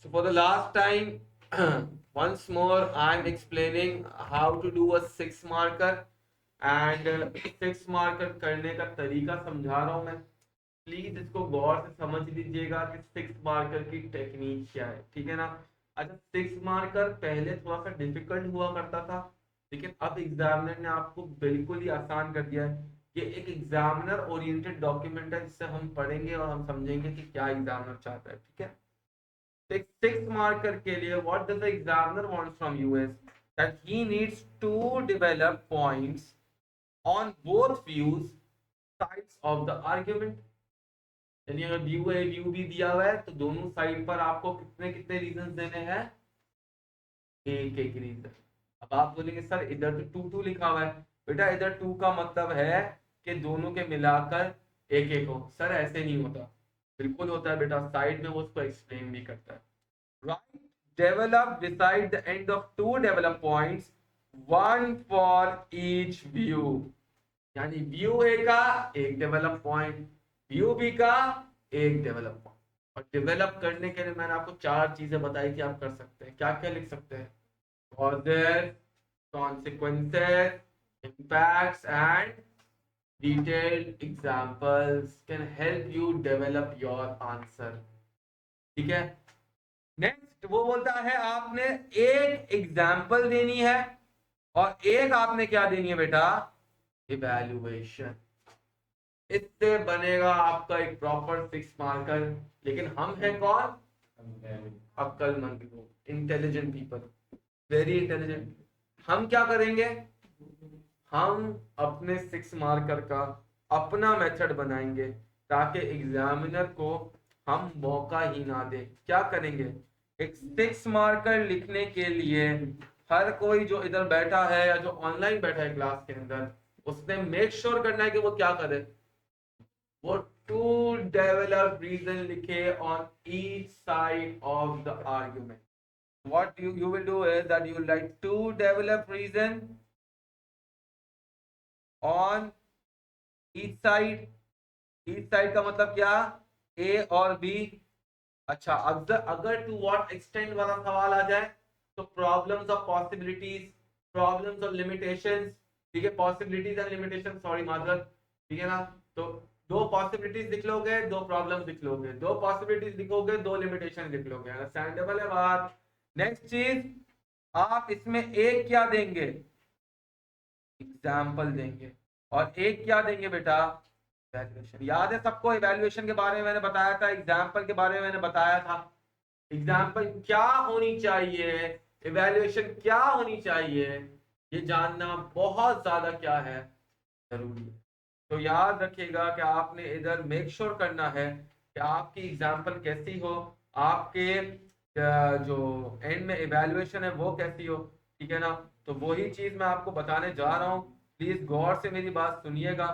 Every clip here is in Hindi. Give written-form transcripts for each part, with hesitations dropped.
So for the last time, once more, I'm explaining how to do a 6 marker and 6 marker करने का तरीका समझा रहा हूँ मैं. प्लीज इसको गौर से समझ लीजिएगा कि 6 मार्कर की टेक्निक क्या है, ठीक है ना. अच्छा, 6 मार्कर पहले थोड़ा सा डिफिकल्ट हुआ करता था, लेकिन अब एग्जामिनर ने आपको बिल्कुल ही आसान कर दिया है. ये एक एग्जामिनर ओरिएंटेड डॉक्यूमेंट है जिससे हम पढ़ेंगे और हम समझेंगे कि क्या एग्जामिनर चाहता है, ठीक है. 6 marker के लिए what does the examiner want from you is that he needs to develop points on both views sides of the argument. यानी अगर व्यू ए व्यू बी दिया हुआ है तो दोनों साइड पर आपको कितने कितने रीजन देने हैं, एक एक रीजन. अब आप बोलेंगे सर इधर तो टू टू लिखा हुआ है. बेटा इधर टू का मतलब है कि दोनों के मिलाकर एक एक हो. सर ऐसे नहीं होता. बिल्कुल होता है बेटा, साइड में वो उसको एक्सप्लेन भी करता है. Right, develop beside the end of two develop points, one for each view. यानी व्यू ए का एक डेवलप पॉइंट, व्यू बी का एक डेवलप पॉइंट. और डेवलप करने के लिए मैंने आपको 4 चीजें बताई थी आप कर सकते हैं. क्या क्या लिख सकते हैं? Causes, consequences, impacts and detailed examples can help you develop your answer. ठीक है. नेक्स्ट वो बोलता है आपने एक एग्जाम्पल देनी है और एक आपने क्या देनी है बेटा, इवैल्यूएशन. इससे बनेगा आपका एक प्रॉपर 6 मार्कर. लेकिन हम हैं कौन? अक्लमंद लोग, इंटेलिजेंट पीपल, वेरी इंटेलिजेंट. हम क्या करेंगे, हम अपने 6 मार्कर का अपना मेथड बनाएंगे ताकि एग्जामिनर को हम मौका ही ना दे. क्या करेंगे, एक 6 मार्कर लिखने के लिए हर कोई जो इधर बैठा है या जो ऑनलाइन बैठा है क्लास के अंदर, उसने मेक श्योर करना है कि वो क्या करे, वो टू डेवलप रीजन लिखे on each side of the argument. what you will do is that you will write two develop reason on each side. each side का मतलब क्या, ए और बी. अच्छा, अगर टू व्हाट एक्सटेंट वाला सवाल आ जाए तो problems of possibilities, problems of limitations. ठीक है, पॉसिबिलिटीज एंड लिमिटेशन, सॉरी माजरत. ठीक है ना. तो दो पॉसिबिलिटीज लिख लोगे, दो प्रॉब्लम्स लिख लोगे, दो पॉसिबिलिटीज लिखोगे, दो लिमिटेशन लिख लोगे. अंडरस्टैंडेबल है बात. नेक्स्ट चीज, आप इसमें एक क्या देंगे, एग्जाम्पल देंगे. और एक क्या देंगे बेटा, इवैल्यूएशन. याद है सबको, इवैल्यूएशन के बारे में मैंने बताया था, एग्जाम्पल के बारे में मैंने बताया था. एग्जाम्पल क्या होनी चाहिए, इवैल्यूएशन क्या होनी चाहिए, ये जानना बहुत ज्यादा क्या है, जरूरी है. तो याद रखिएगा कि आपने इधर मेक श्योर करना है कि आपकी एग्जाम्पल कैसी हो, आपके जो एंड में इवैल्यूएशन है वो कैसी हो. ठीक है ना. तो वही चीज मैं आपको बताने जा रहा हूँ. प्लीज गौर से मेरी बात सुनिएगा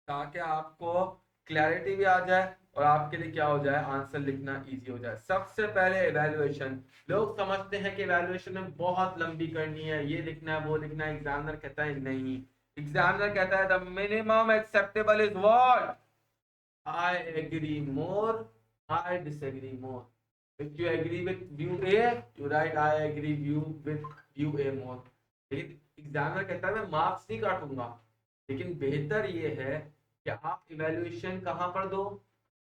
ताकि आपको क्लैरिटी भी आ जाए और आपके लिए क्या हो जाए, आंसर लिखना इजी हो जाए. सबसे पहले इवैल्यूएशन. लोग समझते हैं कि इवैल्यूएशन में बहुत लंबी करनी है, ये लिखना है वो लिखना है. एग्जामिनर कहता है नहीं. एग्जामिनर कहता है the minimum acceptable is what, I agree more, I disagree more. If you agree with view A, you write I agree view with view A more. लेकिन एग्जामिनर कहता है मैं मार्क्स नहीं काटूंगा, लेकिन बेहतर ये है कि आप इवैल्यूएशन कहाँ पर दो,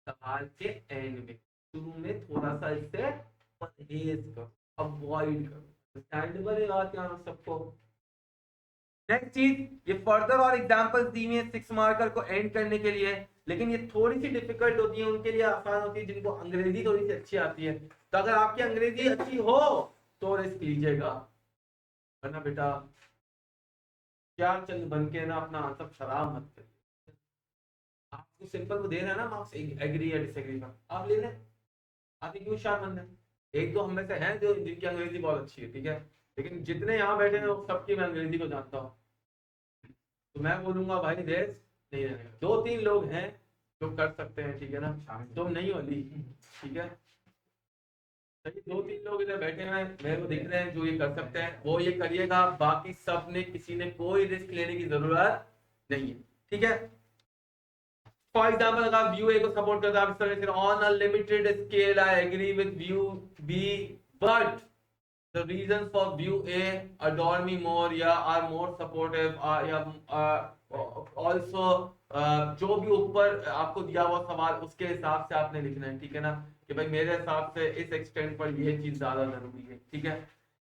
सवाल के एंड में. शुरू में थोड़ा सा इससे परहेज करो, अवॉइड करो. अंडरस्टैंडेबल है बात यहाँ सबको. नेक्स्ट चीज, ये फर्दर और एग्जांपल्स दी हुई है 6 मार्कर को एंड करने के लिए, लेकिन ये थोड़ी सी डिफिकल्ट होती है, उनके लिए आसान होती है जिनको अंग्रेजी थोड़ी सी अच्छी आती है. तो अगर आपकी अंग्रेजी अच्छी हो तो रिस्क लीजिएगा, वरना बेटा क्या चंद बन के ना अपना आंसर खराब मत करिए. आपको सिंपल वो दे रहे हैं ना मार्क्स, एग्री या डिसएग्री का, आप ले लें. आप क्यों शर्मंद है. एक दो हम में से हैं जो जिनकी अंग्रेजी बहुत अच्छी है, ठीक है, लेकिन जितने यहाँ बैठे हैं सबकी मैं अंग्रेजी को जानता हूँ. तो मैं बोलूंगा भाई देश नहीं रहेगा. दो तीन लोग हैं जो कर सकते हैं, ठीक है ना, तुम नहीं होली. ठीक है, दो तीन लोग इधर बैठे हैं मेरे को दिख रहे हैं जो ये कर सकते हैं, वो ये करिएगा. बाकी सब ने किसी ने कोई रिस्क लेने की जरूरत नहीं है. ठीक है. फॉर एग्जांपल अगर आप व्यू ए को सपोर्ट करते हैं, आप इस तरह से on a limited scale I agree with view B, but the reasons for view A adore me more या are more supportive या also जो भी ऊपर आपको दिया हुआ सवाल उसके हिसाब से आपने लिखना है, ठीक है ना, कि भाई मेरे हिसाब से इस एक्सटेंट पर ये चीज ज्यादा जरूरी है, ठीक है।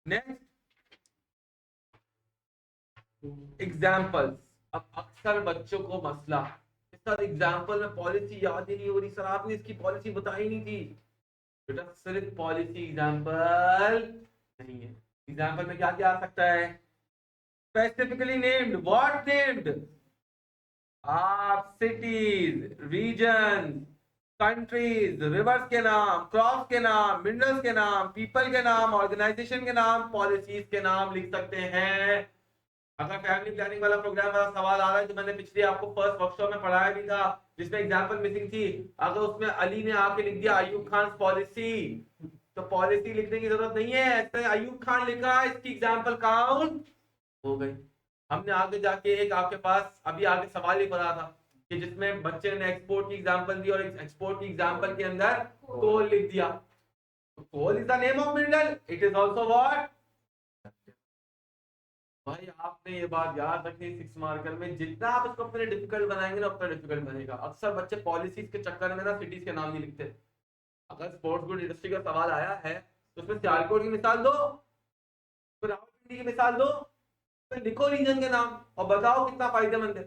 Next examples. अब अक्सर बच्चों को मसला सर एग्जाम्पल में पॉलिसी याद ही नहीं हो रही, सर आपने इसकी पॉलिसी बताई नहीं थी। बेटा सिर्फ पॉलिसी एग्जाम्पल नहीं है, एग्जाम्पल में क्या क्या आ सकता है, स्पेसिफिकली नेम्ड, व्हाट नेम्ड, आप सिटीज, रीजन, कंट्रीज, रिवर्स के नाम, क्रॉप्स के नाम, मिनरल्स के नाम, पीपल के नाम, ऑर्गेनाइजेशन के नाम, पॉलिसीज के नाम लिख सकते हैं। अगर फैमिली प्लानिंग वाला प्रोग्राम वाला सवाल आ रहा है, तो मैंने पिछले आपको फर्स्ट वर्कशॉप में पढ़ाया भी था जिसमें एग्जांपल मिसिंग थी, अगर उसमें अली ने आके लिख दिया अयूब खान पॉलिसी, तो पॉलिसी लिखने की जरूरत नहीं है, ऐसे अयूब खान लिखा है, इसकी एग्जांपल काउंट हो गई। हमने आगे जाके एक आपके पास अभी आगे सवाल ही पढ़ा था कि जिसमें बच्चे ने एक्सपोर्ट की एग्जांपल दी और एक्सपोर्ट की एग्जांपल के अंदर कोल लिख दिया, coal is the name of mineral, it is also what. भाई आपने ये बात याद रखनी, 6 मार्कर में जितना आप इसको अपने डिफिकल्ट बनाएंगे ना उतना डिफिकल्ट बनेगा। अक्सर बच्चे पॉलिसीज के चक्कर में ना सिटीज के नाम नहीं लिखते। अगर स्पोर्ट्स गुड इंडस्ट्री का सवाल आया है तो उसमें सियालकोट की मिसाल दो, फिर रावलपिंडी की मिसाल दो, फिर लिखो रीजन के नाम और बताओ कितना फायदेमंद है।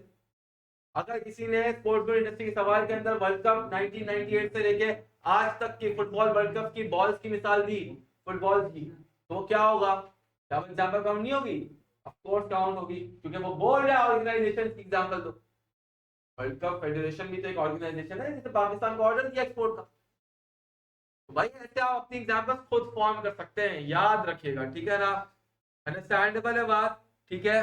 अगर किसी ने स्पोर्ट्स गुड इंडस्ट्री के सवाल के अंदर वर्ल्ड कप 1998 से लेके आज तक की फुटबॉल वर्ल्ड कप की बॉल्स की मिसाल दी, फुटबॉल की, तो क्या होगा, क्या एग्जांपल काउंट नहीं होगी? ऑफ कोर्स काउंट होगी, क्योंकि वो बोल रहा है ऑर्गेनाइजेशन की एग्जांपल दो। वर्ल्ड कप फेडरेशन भी तो एक ऑर्गेनाइजेशन है जिसने पाकिस्तान को ऑर्डर किया एक्सपोर्ट का। तो भाई ऐसे आप अपनी एग्जांपल्स खुद फॉर्म कर सकते हैं, याद रखिएगा, ठीक है ना, अंडरस्टैंडेबल है बात, ठीक है।